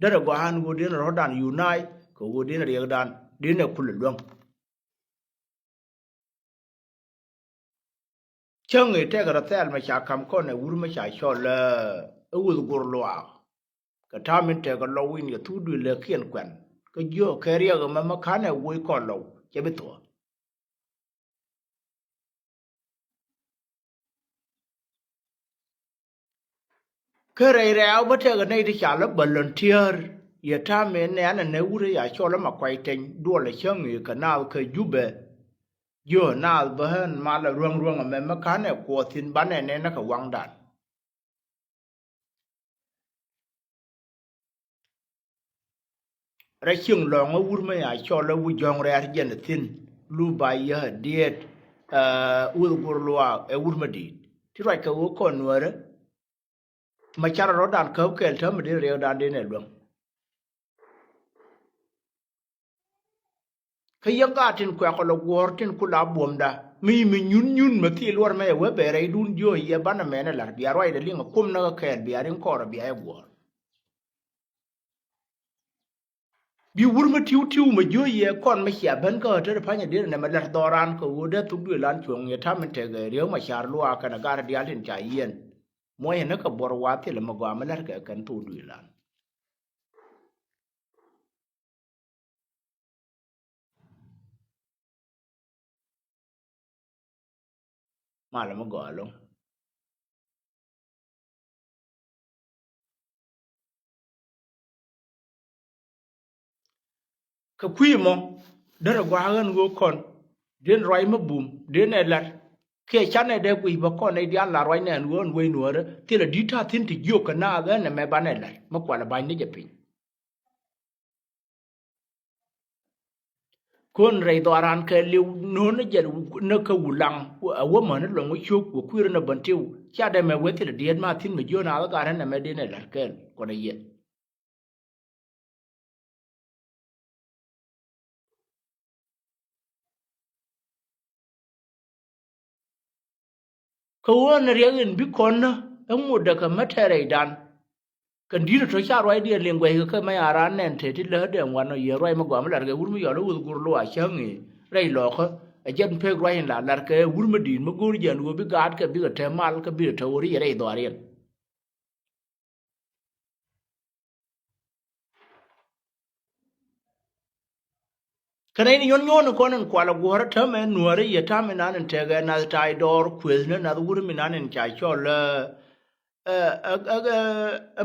dara go han go den rodan unai ko go den re dan den ne kul long chang e te ga tel ma cha kam ko ne wur ma cha cho le u gur lo ka ta min te ga lo win ya tu du le kien kwen ka jo ke ria ga ma kha ne wo ko lo che be to ke re re au ba te ga nei ti cha le volunteer ya ta min ne an ne wur ya cho le ma kwai ten do le chang e ka na ke ju be yo na ba han ma la ruang ruang ma kha ne ko tin ba ne ne na ka wang dan ra chieng long a wur me ya cho la wu jong re ar jen tin lu ba ya diet ul gur lwa e wur me di ti ra ka wo kon wore ma chara ro dan ka ke tham de re dan de ne long ka yang ga tin kwa ko lo wor tin ku la bom da mi nyun ma ti lor me we be re dun jo ye bana me ne la bi aroi de linga kum na ka ke bi arin ko ra bi ay wor bi wur ma tiu ma jo ye kon ma xia ben ko te pa nya de ne ma la doran ko wo de tu du lan chuong ye tham te ge re ma char lwa ka na gar dia tin cha yen mo ye na ka bor wa te le ma gwa ma la ka kan tu du lan ma la ma go lo ka kwi mo de ra gwa gan go kon den roi ma bum den e lat ke chan e de kwi ba kon e dia la roi ne ngon we no re te la di ta tin ti yo ka na ga ne me ba ne la ma kwa la ba ni je pin kon rei do ran ke liu no ne je no ka wulang wo ma ne lo ngo chu ko kwi na ban tiu cha de me we te di ma tin me jo na ga ran ne me de ne la ke ko ne ye ko won re ngin bi kon na mu da ka ma te rei dan kan di to cha roi dia lengwe ka ma ara nen te ti le de wan no ye roi ma gwa ma la ke wur mi yo lo gur lo a chang ni rei lo ko a jen pe roi la la ke wur ma din ma gur jen go bi gat ke bi te mal ke bi te wori rei do re kan ni yon yon ko nan kwa la go ra ta me no re ye ta me nan te ga na ta dor kwel ne na wur mi nan cha cho le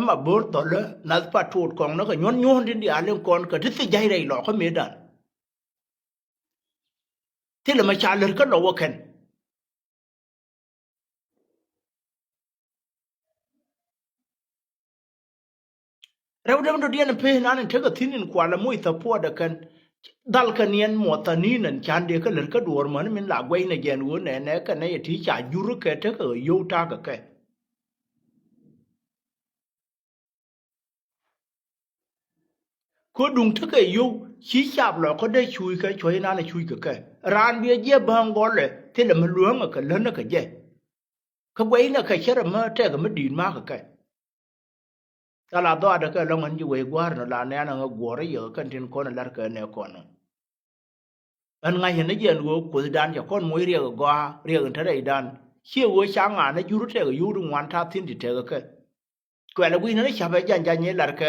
ma bor to le na pa tut kong no ka yon yon din dia len kon ka ti jai rei lo ko me dan ti le ma cha le ka lo ken rew dem do dien pe nan te ga tinin kwa la mu ta po da kan dal kan yen mo ta ni nan chan de ka le ka dor man min la gwai na gen wo ne ne ka ne ti cha juru ke te ka yo ta ka ke ko dung te ka yo chi chap lo ko de chui ka choi na ne chui ka ke ran bia je bang go le ti le ma luong ka le na ka je ka gwai na ka chere ma te ga ma din ma ka ke ta la do da ka lo ngan ji we gwar na la ne na ga gore yo kan tin ko na lar ka ne ko no an ngai hen je lu ko dan ja kon mo ri ga gwa ri ga ta dai dan chi wo cha nga na ju ru te ga yu ru wan ta tin ti te ga ke kwa la wi na cha ba jan jan ye lar ka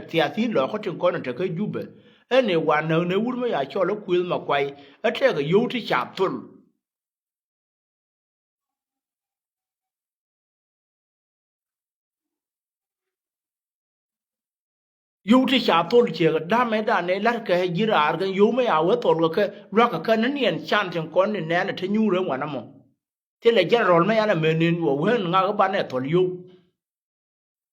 ti a tin lo ko tin ko na te ka ju be ene wa na ne wur ma ya cho lo kwil ma kwai a te ga yu ti cha tul yu ti cha tul che ga da me da ne lar ka ji ra ga yu ma ya wa tol ga ke ra ka ka na nien chan tin ko ne ne na te nyu re wa na mo te le jan rol ma ya na me nin wo wen nga ga ba ne tol yu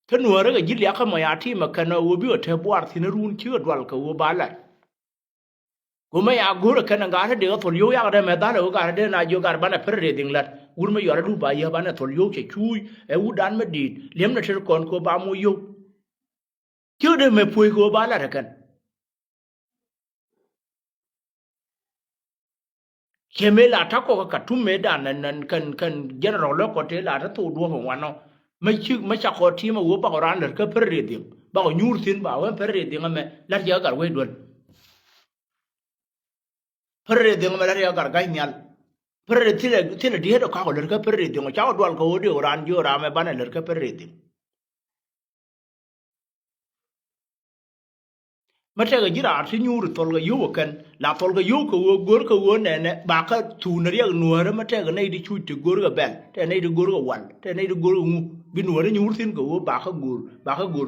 ka nuore ga jili aka mo ya ti ma kana wo bi o te bwar tin run chi dwal ka wo ba la go ma ya go ra kana ga de ga tol yo ya ga me da le ga de na jo ga ba na per de ding lat ur ma yo ra du ba ya ba na tol yo che chui e u dan me di lem na ter kon ko ba mo yo chi de me pui go ba la kan che me la ta ko ka tu me da nan kan general ko te la ta tu do ho wa no me chi me cha ko ti ma wo ba ran ka per de ding ba ko nyur tin ba wen perre de ngame la ya gar we dol perre de ngame la ya gar ga nyal perre tile di hedo ka ko le ka perre de ngo cha dol ko de ran jo ra me bana le ka perre de mata ga jira ar nyur tol ga yo kan la tol ga yo ko gor ko ne ba ka tu na ya nuore mata ga nei di chu ti gor ga bel te nei di gor ga wal te nei di gor ngu bi nuore nyur tin ko ba ka gor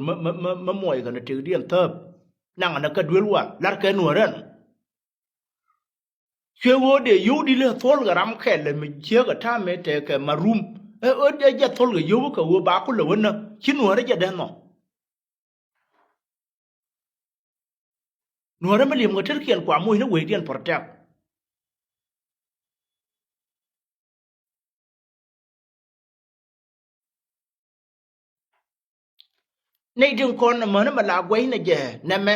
ma moy ga na te di an tab nang na ka dwel wa lar ka nuore chwe wo de yo di le tol ga ram khe le mi che ga ta me te ka marum de ja tol ga yo ko ba ko le wona chin nuore ja de no nuore ma lim ga ter kian kwa mu ne we dian portak nei din kon na ma la gwai na je na me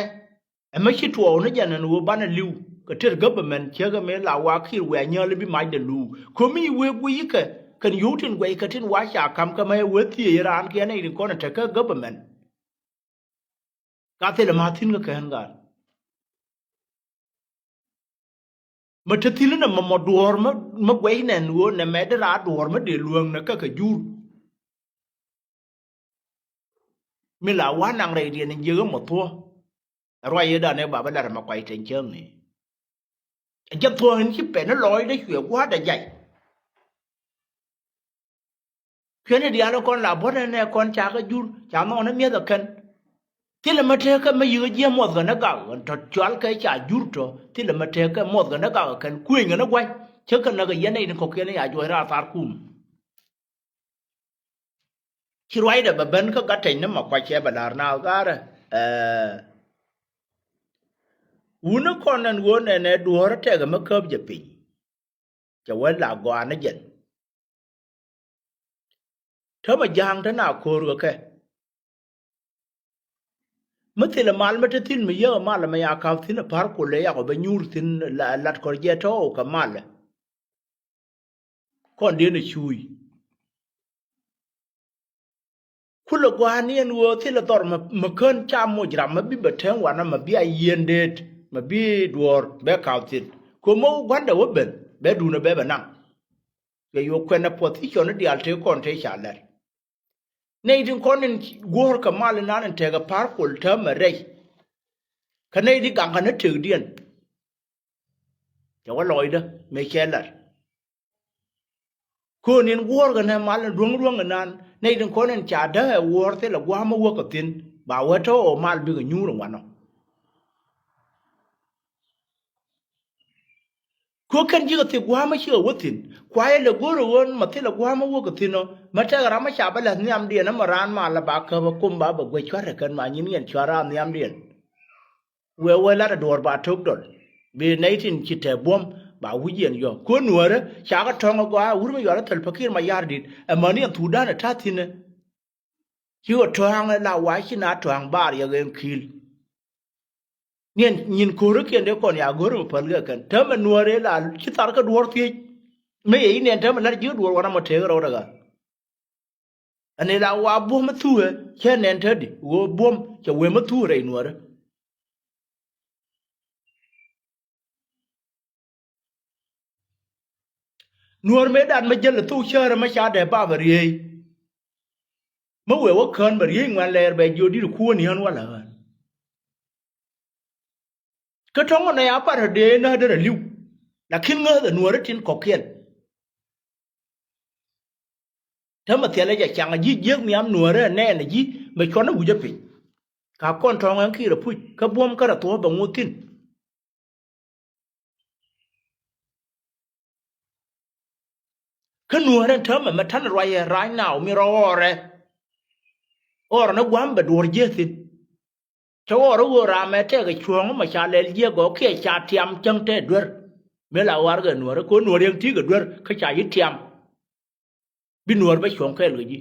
ma chi tuo na ja na no ba na liu ka ter government che ga me la wa khir we nya le bi mai de lu ko mi we gu yi ka kan yu tin gwai ka tin wa sha kam ka me we ti ran ke nei din kon ta ka government ka te le ma tin ga kan ga ma te tin na ma duor ma gwai na no na me de ra duor ma de luong na ka jur mi la wa nang re dia ni je mo to roi ye da ne ba ba da ma kwai ten cheng ni ja to hin chi pe na loi de hue quá da dai kwen dia lo kon la bo ne kon cha ka jur cha no na mie da kan ti le ma te ka ma yu je mo ga na ga to chwal ka cha jur to ti le ma te ka mo ga na ga kan ku nga na gwai che ka na ga ye ne ko ke ne ya jo ra tar kum chi roi da ba ben ka ga ten na ma kwa che ba dar na ga ra una konan wona ne duor te ga ma kab je pin cha wa la gwa na jen tho ma jang ta na ko ru ke mithila mal mata tin mi ya mal ma ya ka tin par ko le ya ko ba nyur tin lat ko je to ka mal kon de ne chui kulo gwa ni en wo thila tor ma kan cha mo jra ma bi ba ten wa na ma bi a yendet ma bi duor be ka tin ko mo gwanda wo ben be du na be ba nang ye yo kwena position di alte kon te chaler nei din konin gor ka mal nan te ga par ko ta ma rei ka nei di gang na te dien ya wa loy da me chaler ko nin gor ga na mal ruong nan nei din konin cha da wor te la gwa ma wo ka tin ba wa to o mal bi ga nyuru wa no ko kan ji ga te gwa ma shi wo tin kwa ye le gor won ma te la gwa ma wo ka tin no ma ta ga ma cha ba la nyam dien na ma ran ma la ba ka ba kum ba ba gwe chwa kan ma nyin yen chwa ra nyam dien we la da dor ba tok dol bi nei tin ki te bom ba wujen yo ko nuore cha ga tongo gwa urme yo la tel pakir ma yar dit e mani tu da na ta tin ki o tong la wa chi na tong bar ya gen kil nien nyin ko ru ken de kon ya gor mo pal ga kan ta ma nuore la ki tar ka dor ti me yi ne ta ma la ji dor wa ma te ro daga ane la wa bo ma tu e che nen ta di wo bom che we ma tu re nuore nuor me dan ma jel tu chere ma cha de ba bari ma we wo kan bari ngwan ler be jodi ku ni han wala ka tong na ya par de na de liu la kin nga de nuor tin ko ken ta ma tele ja changa ji je mi am nuor ne na ji me chon na bu je pi ka kon tong an ki ra pu ka bom ka ra to ba ngutin ka nuor ta ma tan ra ya ra now mi ro ore or na gwam ba dor je tin cho ro wo ra me te ga chuong ma cha le je go ke cha tiam chang te dwer me la war ga nuor ko nuor yang ti ga dwer ka cha yi tiam bi nuor ba chuong ke lu ji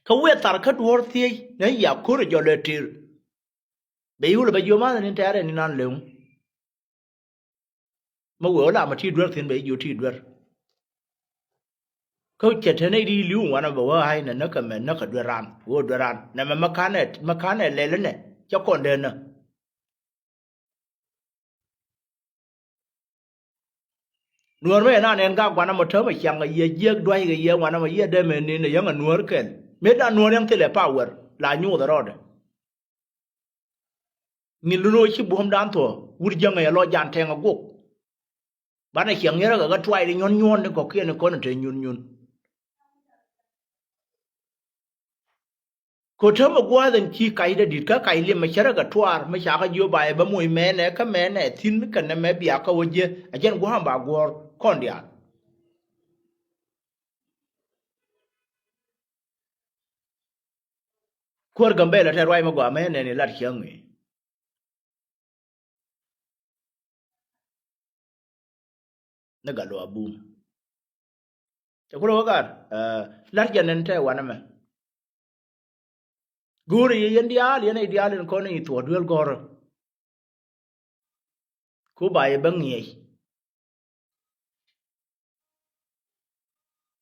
ka we tar ka dor ti ne ya ko ro jo le tir be yu le ba yo ma ni ta re ni nan le ma wo la ma ti dwer tin be yu ti dwer ko chetene di liu wana ba wa hai na ka men na ka duran wo duran na makane lele ne cha konde na nuor me na nen ga gwana mo thama kyang ga ye dwai ga ye wana ma ye de men ne yang nuor ken me da nuor yang tele power la nyu da rode ni luno chi bom dan to wur janga ya lo jan tenga guk bana kyang yera ga twai de nyon ko kien ko na te nyun ko thama gwa den chi kai da dit ka kai le ma chara ga twar ma sha ga yo ba ba moy me ne ka me ne tin ka ne me bia ka woje a jen gwa ba gor kondia kor gambe la te rwai ma gwa me ne lat kyang ni na ga lo abum te ko ga lat janen te wana me gure ye ideal ko ne to duel gor ko ba ye bang ye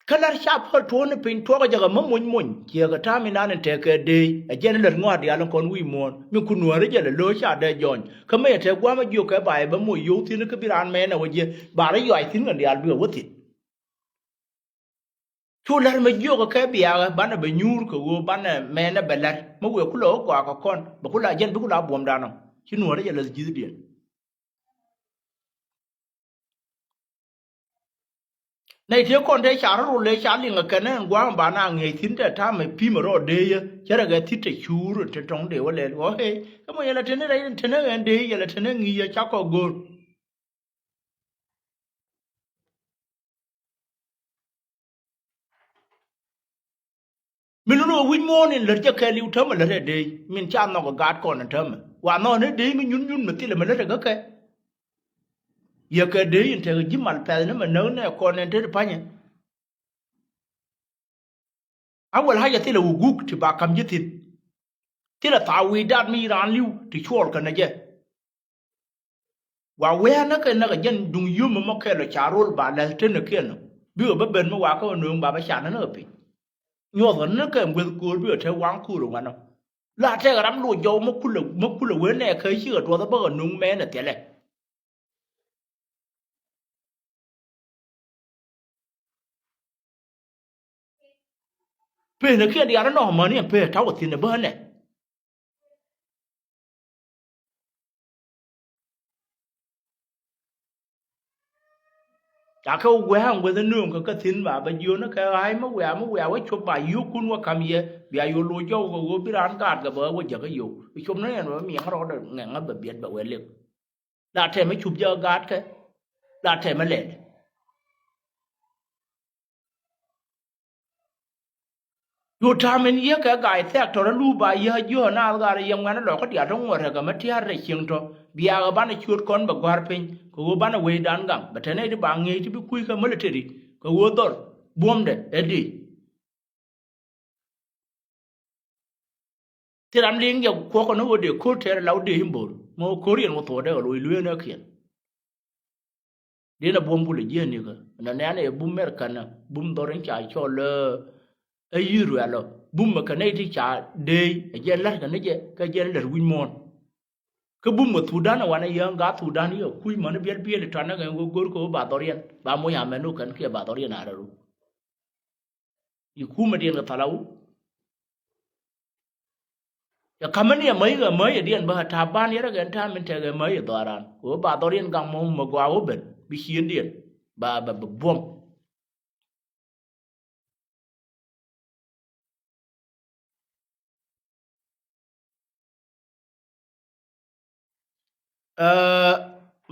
kalar sharp ko to ne pin to ga jaga mun ke ga ta mi nan te ke de a jen le ngwa dia kon wi mon mi ku nuore je le lo sha de jon ka me te gwa ma ju ke ba ye ba mu yu tin ke biran me na waje ba re yo ai tin ga dia bi wo ti chu lar ma ju ko ke bia ba na be nyur ko go ba na me na belar mo we ku lo kwa ko kon ba ku la jen bi ku la bom da no chi nuore je le ji di này thiếu con thấy chả rồi lấy chả liền cái này quá bà nàng ngày thính để ta mày pi mà rồi đây chả là cái thính để chú rồi trên trong đều lên quá hey cái mà là thế này đây thế này anh đây là thế này nghỉ chắc có gol mình nói win morning là chắc cái liu thơm là thế đây mình cha nó có gạt con là thơm và nó này đây mình nhún mà tí là mình lấy được cái giờ cái đấy thì cái gì mà phải nó mà nấu này con này thế phải nhỉ awal haja tila wuguk ti ba kam jitin tila tawidat mi ran liu ti chol kana je wa we na ka jen dung yum mo ke lo charol ba la ten ke no bi ba ben mo wa ko no ba ba sha na pi nyo gon na ka ngwe ko bi te wang ku ro ngano la te ga ram lu yo mo ku lo we ne ke chi ga to da ba no me na te le pe na ke dia no ma ni pe ta wo tin ne ba ne chả có quê hàng quê nương có cái tin mà bây giờ nó cái ai mà quê ấy chụp bài yêu kun qua cầm ye bị yêu lôi châu có biết ăn cát cái bờ quê giờ cái yêu bị chụp nó nó miệng nó được ngang nó bị biết bảo quê liền đã thêm mấy chụp giờ gạt cái đã thêm mấy lệ yo tham en ye ka ga tek to lu ba ye yo na ga re yam ngana lo ko dia dong wora ga mati har re king to biya ga bana chut kon ba gwar pin ko bana we dan gam ba tane di ba ngi ti bi kuy ka military ko wo dor bom de edi tiram ling ya ko no wo de ko ter law de himbor mo korean mo to de lo lu na kien de na bom bu le je ni ga na ne bum mer kana bum dorin cha cho le ayiru alo bumma ka nayti cha de je lar ka neje ka je lar win mon ka bumma tudana wana yang ga tudani yo kuy man biel biel tana ga gor ko ba dorian ba mo ya menu kan ke ba dorian araru ikuma dien ga talaw ya kamani ya mai dien ba ta ban ya ga ta min te ga mai doran ko ba dorian ga mo mo gwa wo ben bi hien dien ba bom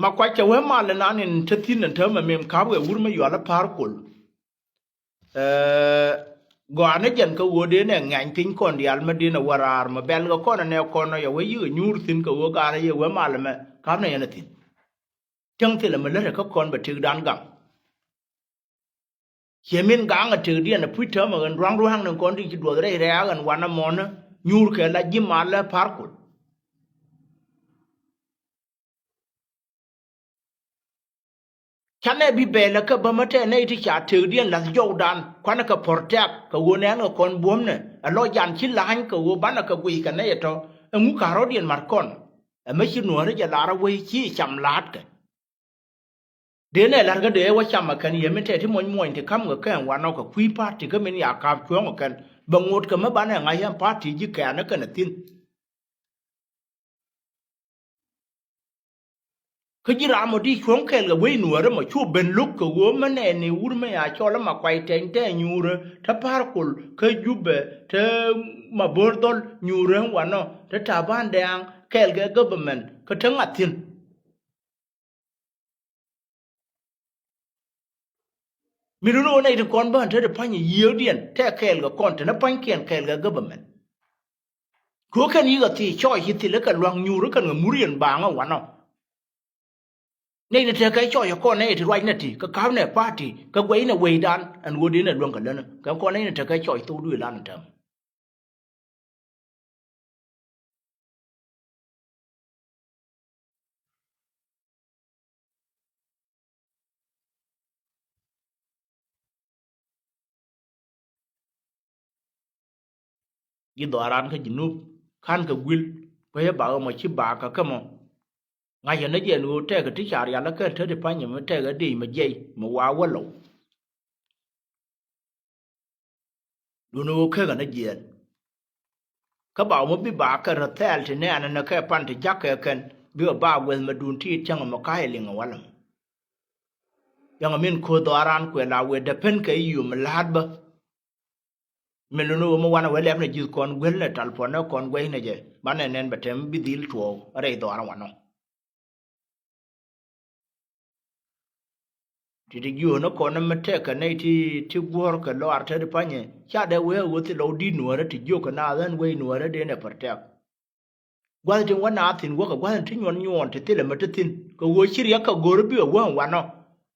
ma kwa cha we ma le nan in tatin nan ta ma mem ka we wur ma yo la par kul go ane jen ka wo de ne ngan tin kon di al ma di na warar ma bel ga kon ne kon ya we yu nyur tin ka wo ga ne ye we ma le ma ka ne ya tin chang ti le ma le ka kon ba ti dan gam yemin ga nga ti di na pu ta ma gan rang ruang nan kon di ti do re re gan wa na mon nyur ke la ji ma le par kul chane bi bele ka bamate ne ti cha tirdian la jordan kwana ka portak ka wonen ko kon bomne alo jan chi lahan ka wo bana ka gui ka ne to ngu ka rodian markon me chi nuore ja lara we chi cham lat ka de ne lar ga de wa cham kan ye mete ti mon ti kam ga kan wa no ka kui party ka men ya ka chwo kan bangot ka ma bana ngai yan party ji ka na kan tin ka jira mo di chon kel ga we nuore mo chu ben luk ka wo mane ni ur me ya cho la ma kwai ten te nyure ta par kul ka jube te ma bordol nyure wa no ta ta ban dang kel ga government ka tang atin mi no na ite kon ban te de pan ye dien te kel ga kon te na pan kel ga government ko kan yi ga ti cho hi ti le ka lwang nyure kan ga murien ba nga wa no nei na te kai cho yo ko nei ti right na ti ka ka ne party ka gwai na wei dan an wo din na lwang ka lana ka ko nei na te kai cho tu du lan tam yi do aran ka jinu kan ka gwil ko ya ba mo chi ba ka mo nga ya na je no te ka ti char ya la ka te de pan ma te ga di ma je ma wa wa lo du no ka ga na je ka ba mo bi ba ka ra tel te ne an na ka pan te jak ka kan bi ba wel ma dun ti chang ma ka li nga wala yang min ko do aran ko la we de pen ka yu ma lad ba men no mo wana we le na ji kon wel na tal po na kon we na je ba ne nen ba tem bi dil to are do aran wa no ti de yo no ko na mate ka nei ti gwor ka lo arte de panye cha de we wo ti lo di no ra ti yo ka na dan we no ra de ne parte gwa ti wa na tin wo ka gwa ti nyon ti le mate tin ko wo shiri ka gor bi wo wa no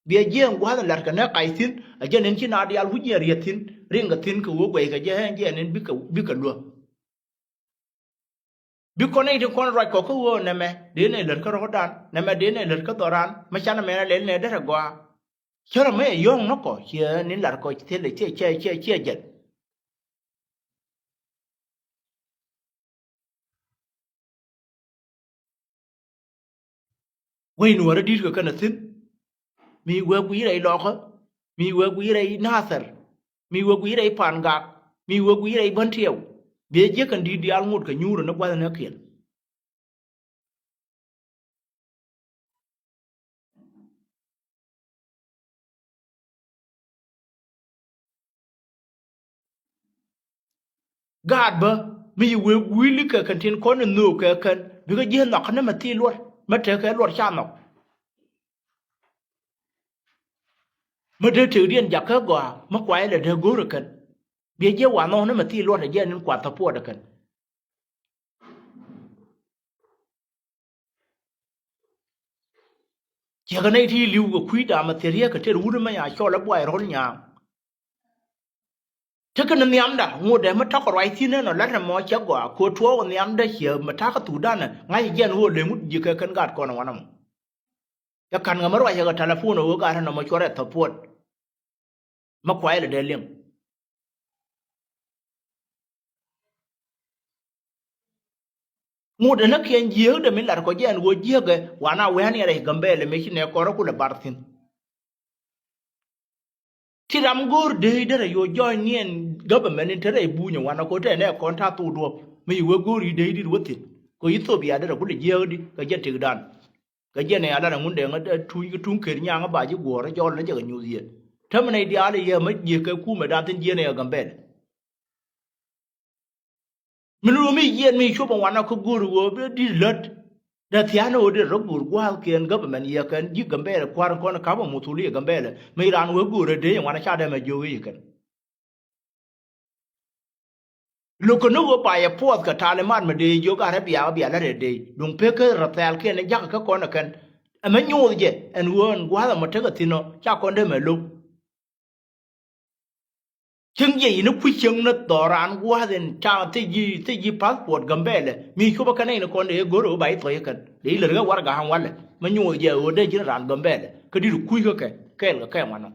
bi je gwa la ka na kai tin a je nen chi na di al hu je ri tin ringa tin ko wo gwe ka je nen bi ka lo bi ko nei ti kon ra ko ko wo ne me de ne le ka ro dan ne me de ne le ka doran ma cha na me na le ne de ra gwa chara me yong no ko che nin lar ko te le che jet we nu ara dir ko kana tin mi we gu rai lo ko mi we gu rai nasar mi we gu rai panga mi we gu rai ban tieu be je kan di al ngut ka nyuro na gwa na ken gad ba mi we gu li ka kan tin ko no ka kan bi ga je no kana ma ti lo ma te ka lo cha no ma de te dien ja ka gwa ma kwa le de go ra kan be je wa no na ma ti lo de je nin kwa ta po da kan che ga nei ti liu go kui da ma te ria ka te ru ma ya cho la bwa ro nya thế cái niệm đó ngồi để mà thắc rồi thì nó là mo chắc quả cô chúa niệm đó hiểu mà thắc cái tủ đan này ngay giờ nó để mút gì cái cân gạt con nó nằm cái căn cái mà rồi cái telephone nó cái nó mà cho ra tập buat mà quay là để liền ngồi để nó kiên nhiều để mình làm có giờ ngồi nhiều cái quả nào quen này gambe là mấy cái này có nó cũng là bảo tin thì làm gor để đó là yo join in government in thế bu nhung wana ko thế này con ta tu do mi wo gori để đi wo tin ko Ethiopia đó cũng là nhiều đi cái giờ trực đàn cái giờ này ala là muốn để nó thui cái nhà nó bà chứ gùa nó cho nó chỉ cái nhiều gì thế mà này đi ala giờ mấy gì cái khu mà đan tin giờ này ở gần bên mìnhรู้mi giờ mi chụp bằng wana ko gori wo đi lật da tiano de rogur gwal ken government ya kan ji gambe la kwar ko na ka ba mutuli gambe la mai ran wo gure de wana cha da ma jowi kan lo ko no ba ya pot ka taliman ma de yo ka rabia bia la de dum pe ke ratal ken ja ka ko na kan a ma nyu je en won gwal ma ta ka tino cha ko de ma lo chừng gì nó quý chừng nó tỏ ran quá then cha thế gì passport gambe le mi ko ba kanai nó con để goro bai to yakan để le ga war ga han wala ma nyu je o de jin ran gambe le ka di ku ga cái mà nó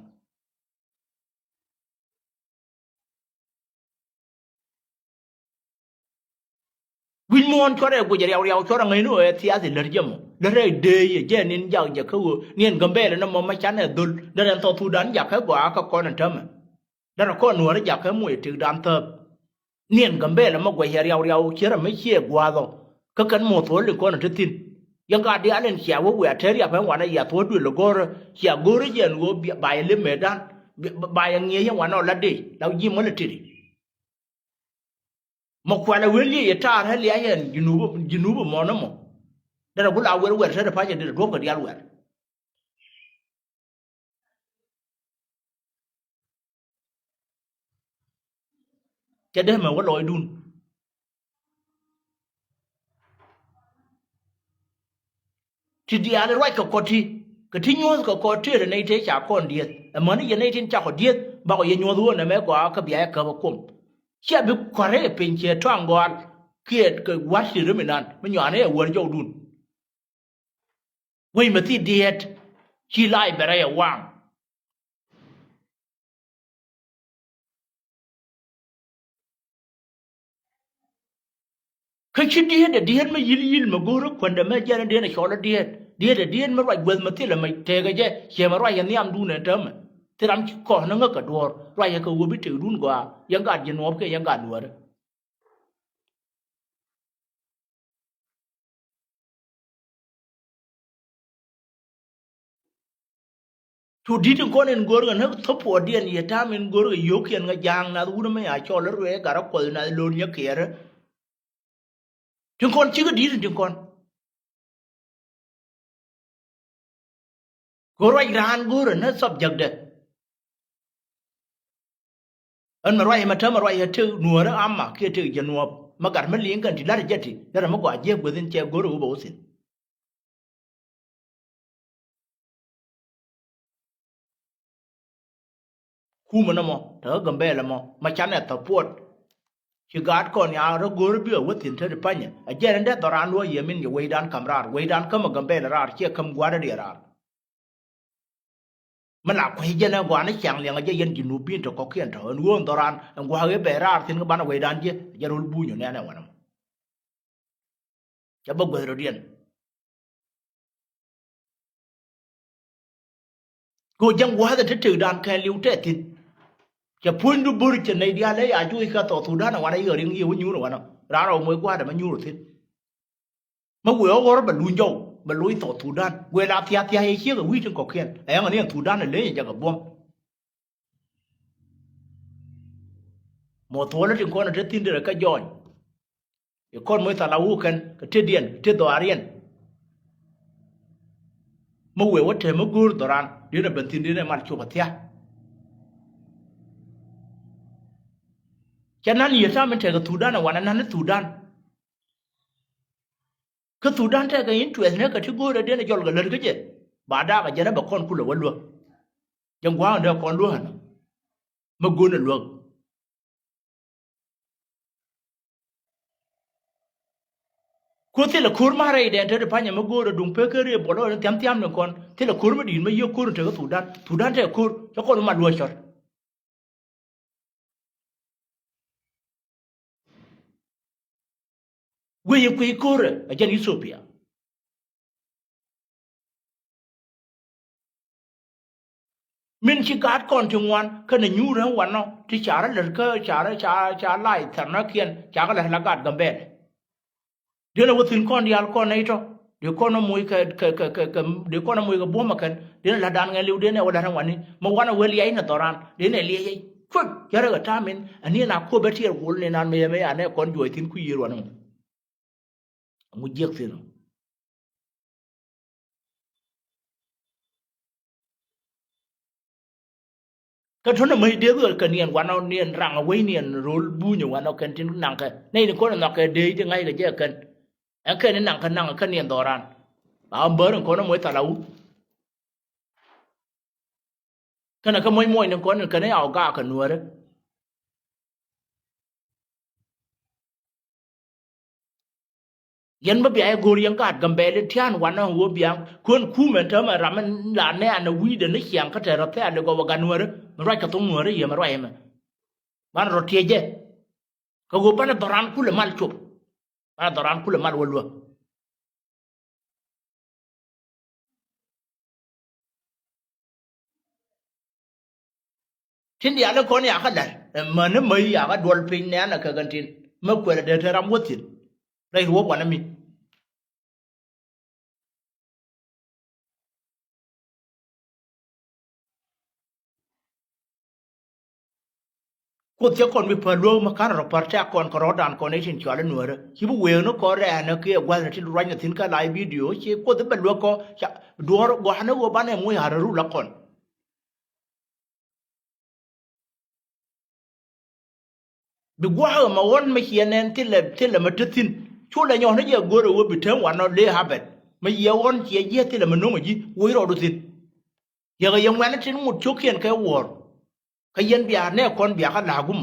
win mon chore go jari yaw chora ngai no e tia de lerjamo le re de ye je nin jaw je ko nien gambe le no mo ma chan e dul de ran to tu dan ja ka gwa ka kon tam da ko no re ja ka mu e ti dan tơ nien gambe le mo go jari yaw chera me che gwa do ka kan mo to le kon te tin yang ga dia len sia wo ya ter ya pa wa na ya to du le gor sia gor je no ba ye le medan ba yang ye ya wa no la de la yi mo le ti ma kwana weli ya tar hali ayen junubu mo na mo dara bula wer sa da faje da do ko dial wer ke de ma wo dun ti dial right ko ti nyo ko ti re nei te cha kon diet e mo ni ye nei tin cha ko diet ba ko ye nyo du na me ko ka bia ka ba kum che bi kore pin che twang gol kiet ko wat ti re minan me nya ne wer jo dun we ma ti diet chi lai bere ya wang cái chuyện điên mà yil mà guru quan điểm mà giờ điên là chọn điên mà rồi quên mà thế là mày thế cái chứ chỉ mà rồi anh em đun này trâm thế làm còn nó ngất cả đuôi rồi cái câu biết chữ đun qua yang gạt gì nó cái yang gạt đuôi thu đi trong con nên guru nó thấp phổ điên vậy ta mình guru cái yếu kiên cái giang na đun mà ai cho nó rồi cả nó quên na luôn nhớ kia đó chúng con chỉ có đi trong con guru ran guru nó sắp giật đấy anh mà rồi mà thơm mà rồi thứ nùa đó âm mà kia thứ giờ nùa mà cả mấy liếng cần thì lá thì đó là mấy quả dép của tên che guru bổ xin khu mà nó mò thở gầm bè là mò mà chán là tập buốt chỉ gạt con nhà nó guru biểu với tiền thế phải nhỉ ở trên đó tao ran đuôi giờ mình quay đan camera quay đan cầm gầm bè là ra chia cầm qua đó đi ra mà là quay trên nó qua nó chẳng liền ở trên dân chỉ nụ pin cho có kiện thở nuông tao ran qua cái bè ra thì nó bán quay đan chứ giờ rồi bu nhiều nè này mà cho bốc bờ rồi điên cô chẳng qua thì trừ đàn cái liu trẻ thìจะพูดดูบริจในเดียเลยอาจุยก็ต่อทุด้านวันนี้ก็เรื่องยี่วันยูนวันนั้นร้านเราไม่กว่าแต่มันยูหรือทิศมาเวลาเราบรรลุยงบรรลุต่อทุด้านเวลาที่อาทิตย์ให้เชี่ยกับวิ่งก็เขียนไอ้ยังอันนี้ทุด้านเลยอย่างกับบอมหมดตัวแล้วถึงคนจะทิ้งเดือดก็ย้อนอีกคนไม่ตาเราหูกันก็เทียเดียนเทียตัวอารียนมาเวลาเธอมากูตัวร้านเดี๋ยวเราเป็นทิ้งเดือดมันชั่วปะเทียฉะนั้นอย่าทำมันเถอะกับทุด้านวันนั้นนั่นทุด้านก็ทุด้านเถอะกับอินทรีย์เนี่ยก็ที่กูเรียนจบกันเลยก็เจ๊บาดาก็จะได้บอกคนกูเลยวันล้วยังกว่าเดี๋ยวคนล้วนะมากูนั่นล้วกูที่ละคูร์มาอะไรเด่นเธอจะพายยังมากูเราดุงเพื่อเกลี่ยบอกเราเตรียมหนึ่งคนที่ละคูร์มาดีมาเยอะคูร์เถอะกับทุด้านเถอะคูร์แล้วคนมาล้วช็อตเวียคุยกูร์อาจารย์อิสุเปียมินชิกาดก่อนจังวันก็ในยูเรื่องวันเนาะที่ชาร์ลเลยก็ชาไล่สารนักเขียนชาก็เลยละกาดกันเบ็ดเดี๋ยวเราถึงก่อนเดียวก่อนไหนจ้ะเดี๋ยวก่อนน้ำมวยเดี๋ยวก่อนน้ำมวยกับบัวมากันเดี๋ยวเราดันไงเร็วเดี๋ยวเนี่ยวันทั้งวันนี้มาวันเอาเวลีไอ้น่ะตอนนั้นเดี๋ยวเนี่ยเลี้ยฟุ๊บยาเรื่องท่ามินอันนี้นักคู่เบสเทียร์วูลเนี่ยนานไม่อันนี้ก่อนอยู่ไอ้ทิ้งคุยยี่วันนึงมุดเยอะสิเนาะก็ทุนไม่เดือดกันเนียนวันเอาเนียนรังเอาไว้เนียนรูบูอยู่วันเอากันที่นั่งกันนี่นึกคนนักเดียยังไงก็เยอะกันไอ้แค่นี้นั่งกันเนียนตอรันเอาเบอร์นึงคนเอามวยตาเราขณะก็มวยนึงคนกันให้เอาก้ากันนัวเลย yen ba biya gor yang kat gambele tian wana wo biang kun ku men ta ma ramen la ne ana wi de ne kyang ka ta ta le go ga nuore ma ka to nuore ye ma ra ye ma ban ro tieje ka go bana doran ku le mal chup bana doran ku le mal wolwa tin dia le kon ya ka dal ma ne mai ya ga dol pin ne na ka gantin ma ko de ta ram wotin dai wo wana mi ko te kon mi pa lo ma kan ro par ta kon ko ro dan kon ne tin chwa le nuore ki bu we no ko re na ke gwa na tin ro nya tin ka live video ki ko te ba lo ko do ro go hana go ba ne mu ya ru la kon bi gwa ma won ma hienen til le ma tin chu la nyo ne ye go ro bi ten wa no le habet ma ye won ki ye til ma no ji wo ro do tin ye ga yang wa na tin mu chu kien ka wor ka yen bia ne kon bia ka la gum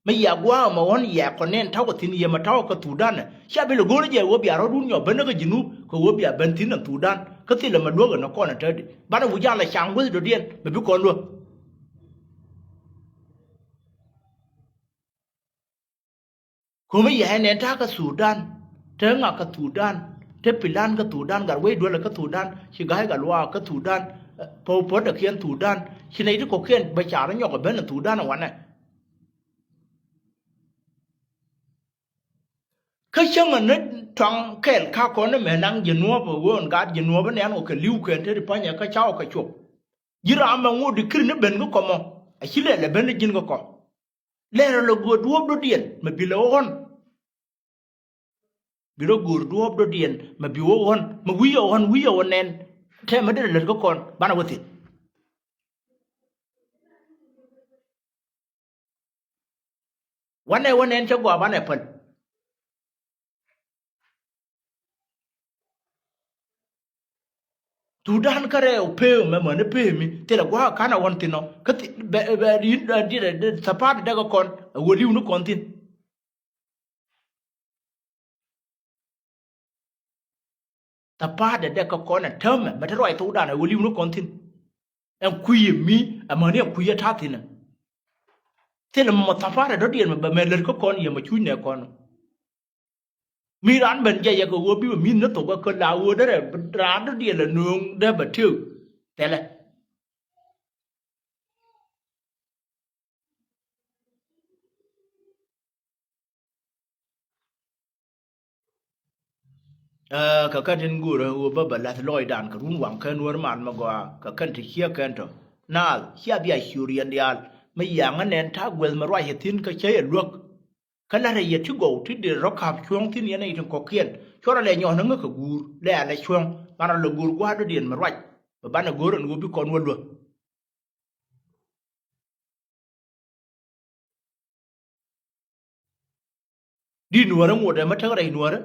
ma ya gwa ma won ya kon nen ta ko tin ye ma ta ko tu dan sha bi le go je wo bia ro dun nyo ben ga jinu ko wo bia ben tin na tu dan ka til ma do ga no kon ta di ba na wu ja la chang wo do dien ma bi kon lo ko mi ya ne ta ka Sudan te nga ka Sudan te pilan ka Sudan gar we do la ka Sudan shi ga ga lwa ka Sudan po da kien Sudan shi nei ko kien ba cha ra nyo ka ben Sudan wa na ka chang ne tang ken ka ko ne me nang je no bo won ga je no ba ne an ko liu ken te pa nya ka chao ka chop jira ma ngo di kir ne ben ko mo a shi le ben jin ko le lo go do do dien ma bi lo on biro gur duob do dien ma biwo won ma wiyo won nen te ma de le ko kon bana woti wane wonen che go bana pal tu dan kare o pe ma ne pe mi te la gwa kana won tino ka be di de sapat de ko kon woli unu kon tin tapat de ko kon na tem ma te roi tu dan woli unu kon tin en kuyi mi amane kuyi ta tin te la mo tapat do dien ma me le ko kon ye ma chu ne kon mi ran ben je ko wo bi mi no to ko la wo de ra do dien la nung de ba tu te la ka kan tin gura wo ba ba la loy dan ka run wang kan wor man ma gwa ka kan ti khia kan to nal khia bia shurian dial ma yang anen ta gwel ma roi tin ka che luok ka la re yeti go ti de ro kap chuong tin ye nei tin ko kien chora le nyo na nga ka gur le ala chuong para le gur gwa do dien ma roi ba na gor an go bi kon wo lo di nuora mo de ma ta re nuora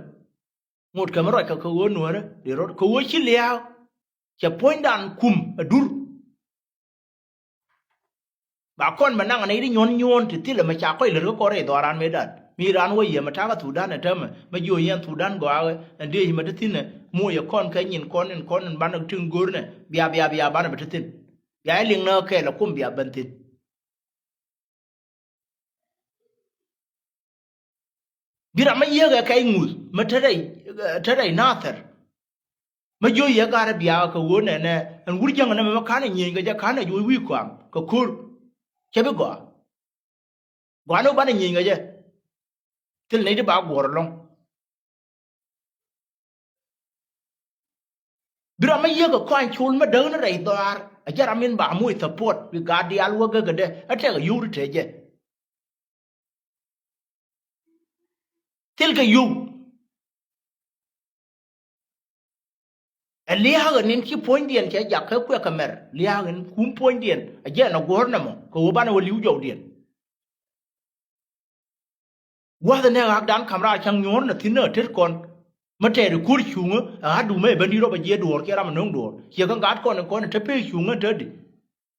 một cái mà rồi cái câu nữa đó để rồi câu chỉ leo chỉ point đàn kum dur bà con mà năng anh ấy đi nhon nhon thì tiếc là mà chả có lời có đấy đoan mấy đàn mi ran quay mà thằng cái thủ đan này thơm mà dù yên thủ đan gọi anh đi mà tin này mua giờ con cái nhìn con bán được trứng gối này bia bán được tin bia liền nó cái là kum bia bên tin bia mà giờ cái ngus mà thế này nát mà vô giờ cái bia cái vốn này nè anh vui chăng anh mà khán này nhìn cái khán này vui vui quảng cái cool chứ biết gọi nó bán này nhìn cái chứ thế này thì bảo gọi rồi bia mà giờ cái quan chul mà đỡ nó đầy toar ở chỗ mình bảo mua support vì cả đi ăn uống cái đấy ở chỗ cái yêu thế chứ thế cái yêu liha ga nin ki point dien che jak ka kwa kamer liha ga kum point dien a je na gor na mo ko ba na wali u jow dien wa da ne ga dan kamera chang nyon na tin na tet kon ma te de kur chunga a du me ben di ro ba je dor ke ra ma nong dor ye ga gat kon te pe chunga te di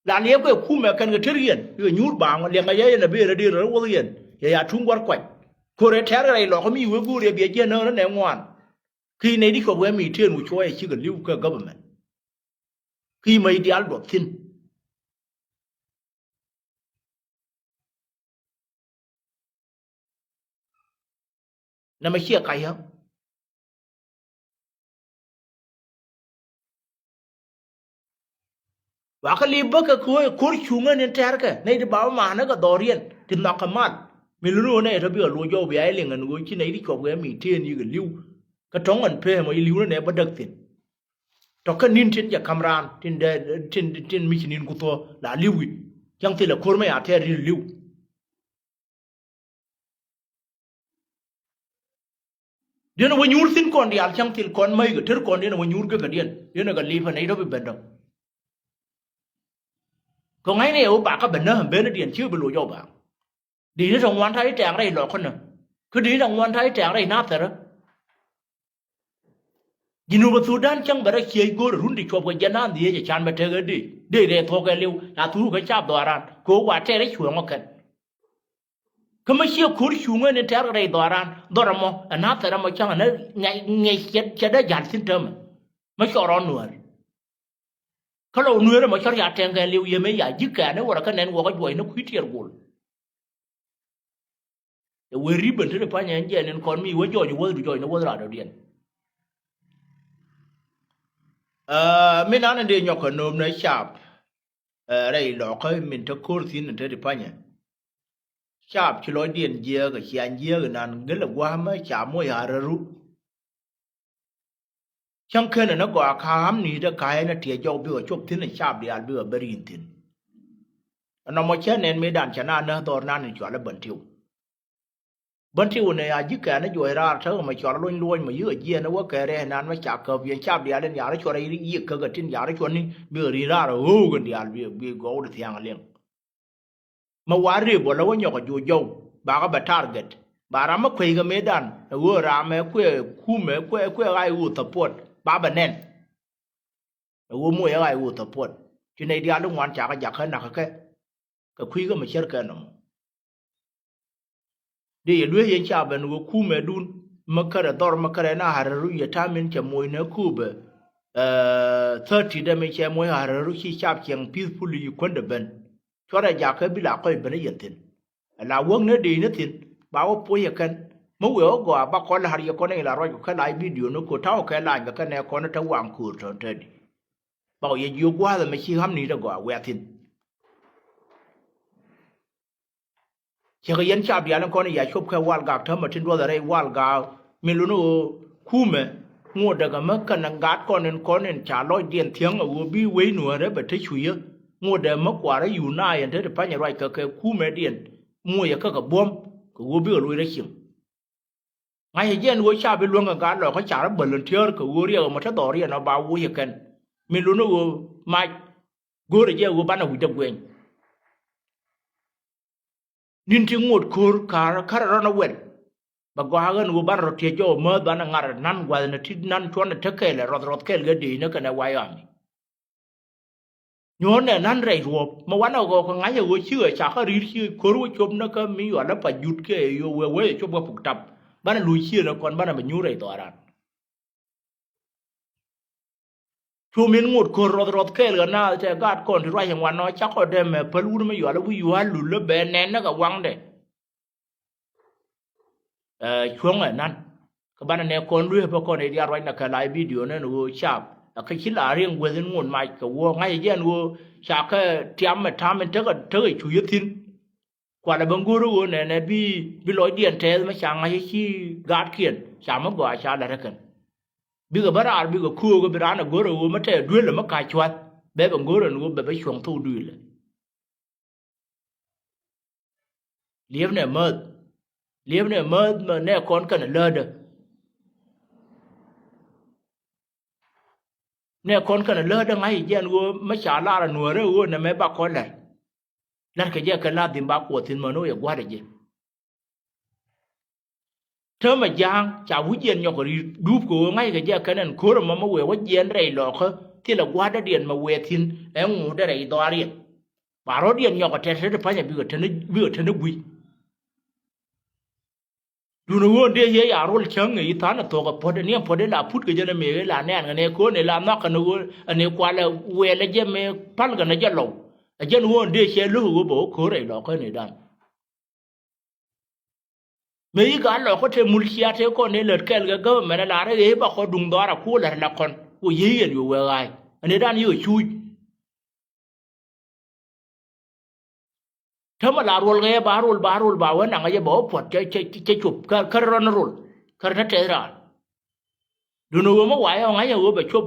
la le ko ku me kan ga ter yen ga nyur ba ma le ga ye na be ra di ro wo yen ya chung war kwai ko re ter ga lo ko mi we gu re be je na ne ngwan khi này đi có với mình thiên của chúa ấy chỉ cần lưu cái government khi mấy đi ăn được tin là mấy chia cái không và cái liba cái khối chunga nên ter cái này đi bảo mà nó cái dorian thì nó cái mát mình luôn này rồi bây giờ lôi cho về ai liền người chỉ này đi có với mình thiên như cái lưu cái trống anh phê mà lưu này bắt được tiền to cái nín trên nhà camera trên machine của tôi là lưu chẳng thì là khối mấy à lưu dia na wanyur tin kon di al chang til kon mai ga ter kon dia na wanyur ga kadian dia na ga lifa nei do be bendo ko ngai ne o ba ka ben na be na dian chiu be lo yo ba di ni rong wan thai tang dai lo kon na ku di rong wan thai tang dai na ter jinu ba sudan chang ba ra chei go run di chop ga janan di je chan ba te ga di de de tho ga liu na tu ga chap do ran ko wa te re chuang ka kama chia kur chunga ne tar rai doran doramo ana tara ma changa ne ngai cheda jan sin tam ma choro nuar kalo nuar ma chor ya tenga liu ye me ya jika ne wora ka nen wo ga joy no kwitier gol e we riben te pa nya nje nen kon mi wo joy wo du joy no wo ra do dien me na ne de nyoko nom na sharp rai lo ka min to kur sin te de pa nya chạp chỉ lối điện dìa cái chén dìa cái nan cái là qua mấy chạm môi hà ru chẳng khi nó gọi khám ní đó cái nó thiệt cho bây giờ chụp thế này chạp đi ăn bây giờ beri tin nó mà chết nên mấy đàn chán ăn nó to nan thì chọn là bẩn thỉu này à dứt cái nó dội ra thôi mà chọn luôn luôn mà dưới dìa nó quá cái này nan mấy chạp cờ viên chạp đi ăn nhà nó chọn đây dứt cái trên nhà nó chọn đi bây giờ đi ra rồi hú cái đi ăn bây giờ gấu được thiang liền mà quá rì bộ lâu nhọc dù dâu bà có bà target bà ra mất quay cái mấy đàn vừa ra mấy quê khu mấy quê ai u tập bột bà bà nén vừa mua ai u tập bột cho nên đi ăn lúc ngoan chả cái giặc hơn nào cái khuy cái mà chết cái nó đi đuôi hiện cha bên vừa khu mấy đun mà cái đó mà cái na hà rồi giờ tham mình chậm mồi nó khu bề 30 đêm mình chậm mồi hà rồi khi chạp chẳng peacefully quân được bên cho ra giả cái bị lạc coi bên ấy tin là quân nó đi nó tin bảo bố ya kan mới vừa gọi bà con là hari con này là rồi cái lại video nó có tháo cái lại cái này con nó tháo quảng cửa rồi thế đi bảo ya yêu quá rồi mới chỉ hâm ní đó gọi quẹt tin chỉ cái dân chạp đi ăn con này ya chụp cái wall gạc thơm mà trên đuôi đây wall gạc mình luôn nó khu mẹ ngồi đó cái mất cái năng gạt con nên trả lối điện tiếng ở bi quấy nữa đấy bởi thế chui ngồi đây mất quả đấyอยู่หน้าอย่างthế thì phải nhảy rồi cái khu mẹ điện mua ya cái bom cái wo bi rồi đấy chừng ngay hiện wo cha bị luôn cái gạt rồi có trả nó bẩn thier cái wo riêng mà thắt đỏ riêng nó bảo wo ya kan mình luôn nó mai go rồi ya wo ban nó được quen nín tiếng ngột khur cả rồi nó quen bà qua gần wo ban rồi thier cho mơ ban ngar nan qua nó thít nan chuan nó thắc cái là rót cái cái gì nó cái này quay à nhớ này nan rầy ruột mà quán nào có ngay giờ vừa chưa chả có đi chưa cố rồi chụp nó có mấy gọi là phải giút cái yêu quê chụp cái phục tập bán là lùi chưa nó còn bán là mình nhú rầy tỏa ra chụp miếng ngột cố rót cái là na sẽ gạt còn thì ra hàng quán nó chắc có đem mà phải luôn mới gọi là vui vui lùi lớp bé nén nó cả quăng đấy chuông này nan các bạn này con đuôi và con này đi ra là cái live video này nó chạp cái chỉ là riêng với những nguồn mạch của vua ngay giờ vua sao cái tiêm mà tham mình trước cái chủ yếu tin quả là bằng guru này bị lối điện thế mà sáng ngay khi gạt kiện sáng mà gọi sao là cái bây giờ bara bây giờ khu cái bữa nào guru mà thế đuôi là mà cài chuột bé bằng guru nó bé bé xuống thu đuôi là liếm này mơ mà này con cần lơ được nè con cái lơ đang ngay giờ nó mới trả la là nửa rồi nè mấy bà con này lần cái giờ cái la tìm bà của thiên mà nó quá đấy chứ thế mà giang chả vui chuyện nhau cái đúp của ngay cái giờ cái này cố mà quay quá chuyện này lọ cơ thì là quá đã điện mà quay thiên em ngủ đây này to điện bà nó điện nhau cái thế sẽ phải nhà bây giờ nó vui du no won de ye ya rol chang ngi ta na to ga pod ne pod la put ga jana me la ne ne ko ne la na ka no ne kwa la we la je me pal ga na je lo a je won de che lu go bo ko re lo ko ne dan me yi ga lo ko te mulkiya te ko ne le kel ga me la re ba ko dung dora ku la kon ku yi yen yu we ai ne dan yu chuถ้ามาลารวลเงี้ยบาวันนังไอ้บ่ปวดจะจุบก็รอนรลก็ถ้าเจอราดูนูว่าไม่ไหวเอาไงเอาไปชุบ